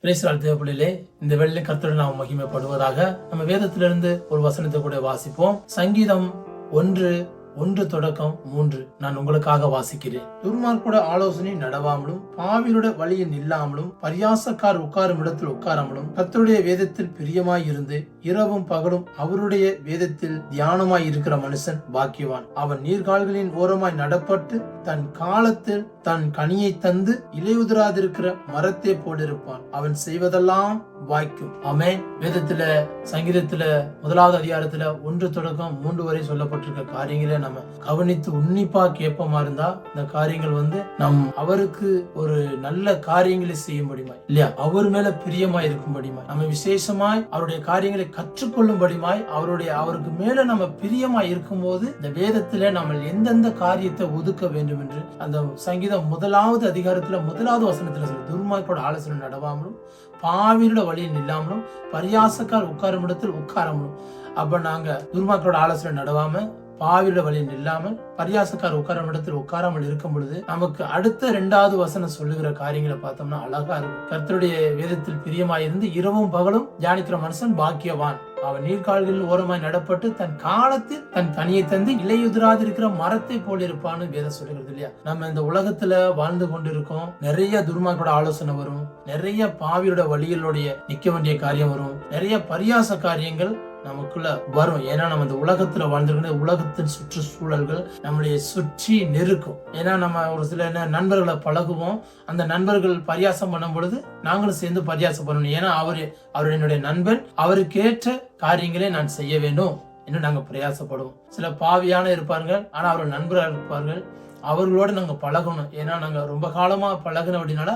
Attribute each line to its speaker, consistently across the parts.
Speaker 1: தேவப்பிள்ளையிலே இந்த வேளையிலே கர்த்தருடைய நாமம் மகிமைப்படுவதாக. நம்ம வேதத்திலிருந்து ஒரு வசனத்தை கூட வாசிப்போம். சங்கீதம் 1:1-3 நான் உங்களுக்காக வாசிக்கிறேன். துன்மார்க்கோட ஆலோசனை நடவாமலும், பாவிகளுடைய வழியில் நில்லாமலும், பரியாசக்கார் உட்காரும் இடத்தில் உட்காராமலும், கர்த்தருடைய வேதத்தில் பிரியமாய் இருந்து இரவும் பகலும் அவருடைய வேதத்தில் தியானமாய் இருக்கிற மனுஷன் பாக்கியவான். அவன் நீர்கால்களின் ஓரமாய் நடப்பட்டு தன் காலத்தில் தன் கனியை தந்து இலையுதிராதிருக்கிற மரத்தை போலிருப்பான். அவன் செய்வதெல்லாம் வாய்க்கும். ஆமென். வேதத்துல சங்கீதத்துல 1வது அதிகாரத்துல 1-3 வரை சொல்லப்பட்டிருக்க காரியங்களை நம்ம கவனித்து உன்னிப்பா கேட்போமா இருந்தா இந்த காரியங்கள் நம் அவருக்கு ஒரு நல்ல காரியங்களை செய்ய முடியுமா இல்லையா, அவர் மேல பிரியமாய் இருக்கும்படியுமாய், நம்ம விசேஷமாய் அவருடைய காரியங்களை கற்றுக்கொள்ளும்படியுமாய், அவருக்கு மேல நம்ம பிரியமாய் இருக்கும் போது இந்த வேதத்துல நம்ம எந்தெந்த காரியத்தை ஒதுக்க வேண்டும் என்று அந்த சங்கீதம் 1வது அதிகாரத்துல 1வது வசனத்துல சொல்லு. துன்மார்க்கோட ஆலோசனை நடவாமலும், பாவியோட வழியில் நில்லாமலும், பரியாசக்கார் உட்காரும் இடத்தில் உட்காராமலும். அப்ப நாங்க துன்மார்க்கோட ஆலோசனை நடவாம, பாவியோட வழியில் நில்லாமல், பரியாசக்கார் உட்காரும் இடத்தில் உட்காராமல் இருக்கும் பொழுது நமக்கு அடுத்த 2வது வசனம் சொல்லுகிற காரியங்களை பார்த்தோம்னா அழகா இருக்கும். கர்த்தருடைய வேதத்தில் பிரியமாயிருந்து இரவும் பகலும் தியானிக்கிற மனுஷன் பாக்கியவான். அவன் நீர்கால்களில் ஓரமாய் நடப்பட்டு தன் காலத்தில் தன் கனியை தந்து இலையுதிராதிருக்கிற மரத்தை போல இருப்பான்னு வேதம் சொல்லுகிறது இல்லையா. நம்ம இந்த உலகத்துல வாழ்ந்து கொண்டிருக்கோம். நிறைய துன்மார்க்கோட ஆலோசனை வரும், நிறைய பாவியோட வழிகளுடைய நிக்க வேண்டிய காரியம் வரும், நிறைய பரியாச காரியங்கள் நமக்குள்ள வரும். ஏன்னா நம்ம இந்த உலகத்துல வாழ்ந்துருக்கிற உலகத்தின் சுற்றுச்சூழல்கள் நம்மளை சுற்றி நெருக்கும். ஏன்னா நம்ம ஒரு சில நண்பர்களை பழகுவோம். அந்த நண்பர்கள் பரியாசம் பண்ணும் பொழுது நாங்களும் சேர்ந்து பரியாசம் பண்ணணும். ஏன்னா அவர் என்னுடைய நண்பன், அவருக்கேற்ற காரியங்களே நான் செய்ய வேண்டும் என்று நாங்க பிரயாசப்படுவோம். சில பாவியான இருப்பார்கள், ஆனா அவர் நண்பராக இருப்பார்கள். அவர்களோட நாங்க பழகணும். ஏன்னா நாங்க ரொம்ப காலமா பழகணும். அப்படின்னால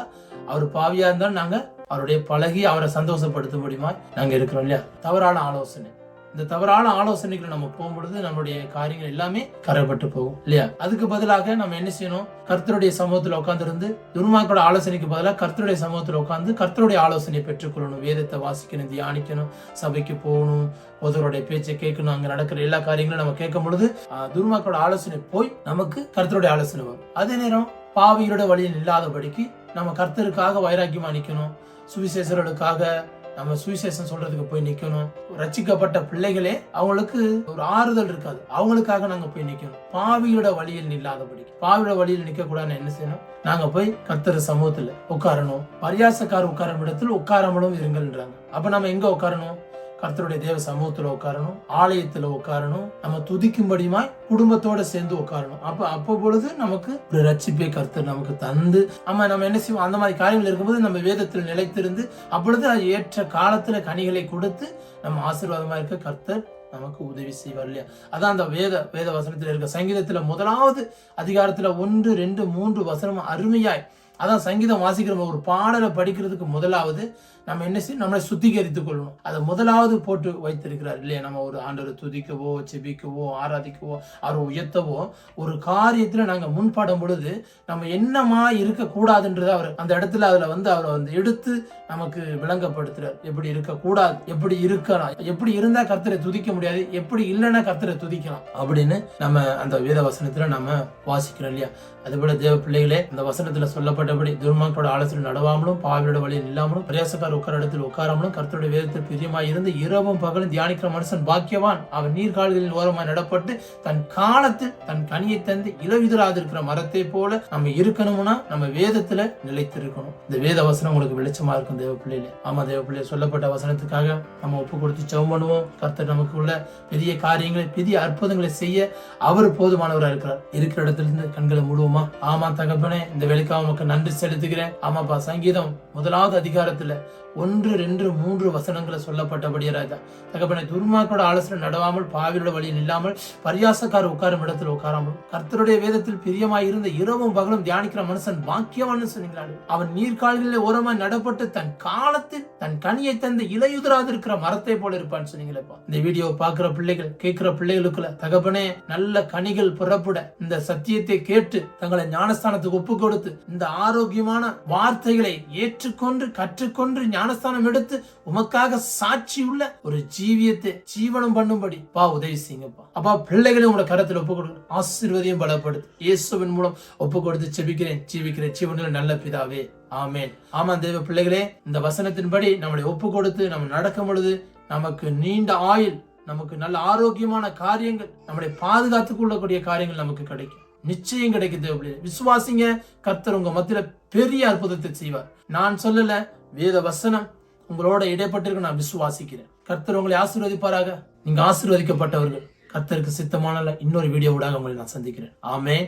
Speaker 1: அவர் பாவியா இருந்தாலும் நாங்க அவருடைய பழகி அவரை சந்தோஷப்படுத்த முடியுமா நாங்க இருக்கிறோம் இல்லையா. தவறான ஆலோசனை, இந்த தவறான ஆலோசனைகள் நம்ம போகும்பொழுது நம்மளுடைய காரியங்கள் எல்லாமே கரைப்பட்டு போகும் இல்லையா. அதுக்கு பதிலாக நம்ம என்ன செய்யணும், கர்த்தருடைய சமூகத்துல உட்கார்ந்து துன்மார்க்கோட ஆலோசனைக்கு பதிலாக கர்த்தருடைய சமூகத்துல உட்கார்ந்து கர்த்தருடைய ஆலோசனையை பெற்றுக்கொள்ளணும். வேதத்தை வாசிக்கணும், தியானிக்கணும், சபைக்கு போகணும், ஒருவருடைய பேச்சை கேட்கணும். அங்க நடக்கிற எல்லா காரியங்களும் நம்ம கேட்கும் பொழுது துன்மார்க்கோட ஆலோசனை போய் நமக்கு கர்த்தருடைய ஆலோசனை வரும். அதே நேரம் பாவிகளோட வழியில் இல்லாதபடிக்கு நம்ம கர்த்தருக்காக வைராக்கியமா நிக்கணும். சுவிசேஷர்களுக்காக நம்ம சுவிசேஷம் சொல்றதுக்கு போய் நிக்கணும். ரட்சிக்கப்பட்ட பிள்ளைகளே அவங்களுக்கு ஒரு ஆறுதல் இருக்காது, அவங்களுக்காக நாங்க போய் நிக்கணும். பாவியோட வழியில் நில்லாதபடி, பாவியோட வழியில் நிக்க கூடாதுன்னு என்ன செய்யணும், நாங்க போய் கர்த்தர் சமூகத்துல உட்காரணும். பரியாசக்கார உட்காரும் இடத்தில் உட்காராமலும் இருங்கள்ன்றாங்க. அப்ப நம்ம எங்க உட்காரணும், கர்த்தருடைய தேவ சமூகத்துல உட்காரணும், ஆலயத்துல உட்காரணும், நம்ம துதிக்கும்படியுமாய் குடும்பத்தோட சேர்ந்து உட்காரணும். அப்ப பொழுது நமக்கு ஒரு ரட்சிப்பை கர்த்தர் நமக்கு தந்து நம்ம என்ன செய்வோம், அந்த மாதிரி காரியங்கள் இருக்கும்போது நம்ம வேதத்தில் நிலைத்திருந்து அப்பொழுது அது ஏற்ற காலத்துல கனிகளை கொடுத்து நம்ம ஆசீர்வாதமா இருக்க கர்த்தர் நமக்கு உதவி செய்வார் இல்லையா. அதான் அந்த வேத வசனத்துல இருக்க சங்கீதத்துல 1வது அதிகாரத்துல 1, 2, 3 வசனம் அருமையாய். அதான் சங்கீதம் வாசிக்கிற ஒரு பாடலை படிக்கிறதுக்கு முதலாவது நம்ம என்ன செய்யணும், நம்மளை சுத்திகரித்துக் கொள்ளணும். அதை முதலாவது போட்டு வைத்திருக்கிறார் இல்லையா. நம்ம ஒரு ஆண்டவரை துதிக்கவோ, செபிக்கவோ, ஆராதிக்கவோ, அவரை உயர்த்தவோ ஒரு காரியத்துல நாங்க முன்படும் பொழுது நம்ம என்னமா இருக்க கூடாதுன்றத அவர் அந்த இடத்துல அவரை எடுத்து நமக்கு விளங்கப்படுத்துறார். எப்படி இருக்க கூடாது, எப்படி இருக்கலாம், எப்படி இருந்தா கர்த்தரை துதிக்க முடியாது, எப்படி இல்லைன்னா கர்த்தரை துதிக்கலாம் அப்படின்னு நம்ம அந்த வேத வசனத்துல நம்ம வாசிக்கிறோம் இல்லையா. அதுபோல தேவ பிள்ளைகளே, இந்த வசனத்துல சொல்லப்பட்டபடி துன்மார்க்கோட ஆலோசனை நடவாமலும், பாவியோட வழியில் இல்லாமலும், பிரயாசக்கார உட்கார இடத்தில் உட்காராமலும், கர்த்தருடைய வேதத்தில் பிரியமாய் இருந்து இரவும் பகலும் தியானிக்கிற மனுஷன் பாக்கியவான். அவன் நீர்கால்களில் ஓரமாய் நடப்பட்டு தன் காலத்தில் தன் கனியை தந்து இலையுதிராதிருக்கிற மரத்தை போல நம்ம இருக்கணும்னா நம்ம வேதத்துல நிலைத்திருக்கணும். இந்த வேத வசனம் உங்களுக்கு வெளிச்சமா இருக்கும் தேவ பிள்ளைகளே. ஆமா தேவ பிள்ளை, சொல்லப்பட்ட வசனத்துக்காக நம்ம ஒப்பு கொடுத்து ஜெபம் பண்ணுவோம். கர்த்தர் நமக்கு உள்ள பெரிய காரியங்களை, பெரிய அற்புதங்களை செய்ய அவர் போதுமானவராக இருக்கிறார். இருக்கிற இடத்துல இருந்து கண்களை மூடுவோமா. ஆமா தகப்பனே, இந்த வேலைக்காக உமக்கு நன்றி செலுத்துகிறேன். ஆமாப்பா, சங்கீதம் 1வது அதிகாரத்துல 1, 2, 3 வசனங்களை சொல்லப்பட்டபடியே ராஜா தகப்பனே, துன்மார்க்கோட ஆலோசனை நடவாமல், பாவியோட வழியில் இல்லாமல், பரியாசக்கார உட்காரும் இடத்தில் உட்காராமல், கர்த்தருடைய வேதத்தில் பிரியமாய் இருந்த இரவும் பகலும் தியானிக்கிற மனுஷன் பாக்கியவான்னு சொன்னீங்களா. அவன் நீர்கால்களில் ஓரமாய் நடப்பட்டு தன் காலத்தில் தன் கனியை தந்து இலையுதிராதிருக்கிற மரத்தை போல இருப்பான்னு சொன்னீங்களேப்பா. இந்த வீடியோ பாக்குற பிள்ளைகள், கேட்கிற பிள்ளைகளுக்குள்ள தகப்பனே நல்ல கனிகள் புறப்பட இந்த சத்தியத்தை கேட்டு தங்களை ஞானஸ்தானத்துக்கு ஒப்பு கொடுத்து இந்த ஆரோக்கியமான வார்த்தைகளை ஏற்றுக்கொண்டு கற்றுக்கொண்டு ஞானஸ்தானம் எடுத்து உமக்காக சாட்சி உள்ள ஒரு ஜீவியத்தை ஜீவனம் பண்ணும்படி உதவி செய்யுங்கப்பா. அப்பா, பிள்ளைகளை உங்களோட கரத்தில் ஒப்பு கொடுங்க. ஆசீர்வதியும் பலப்படுத்து. இயேசுவின் மூலம் ஒப்பு கொடுத்து ஜெபிக்கிறேன், ஜீவிக்கிறேன் ஜீவனுள்ள நல்ல பிதாவே, ஆமென். ஆமா தேவ பிள்ளைகளே, இந்த வசனத்தின்படி நம்மளை ஒப்பு கொடுத்து நம்ம நடக்கும் பொழுது நமக்கு நீண்ட ஆயுள், நமக்கு நல்ல ஆரோக்கியமான காரியங்கள், நம்மளை பாதுகாத்துக் கொள்ளக்கூடிய காரியங்கள் நமக்கு கிடைக்கும். நிச்சயம் கிடைக்குது. விசுவாசிங்க, கர்த்தர் உங்க மத்தியில பெரிய அற்புதத்தை செய்வார். நான் சொல்லல, வேத வசனம் உங்களோட இடைப்பட்டிருக்கு, நான் விசுவாசிக்கிறேன். கர்த்தர் உங்களை ஆசீர்வதிப்பாராக. நீங்க ஆசீர்வதிக்கப்பட்டவர்கள். கர்த்தருக்கு சித்தமான இன்னொரு வீடியோவோட உங்களை நான் சந்திக்கிறேன். ஆமென்.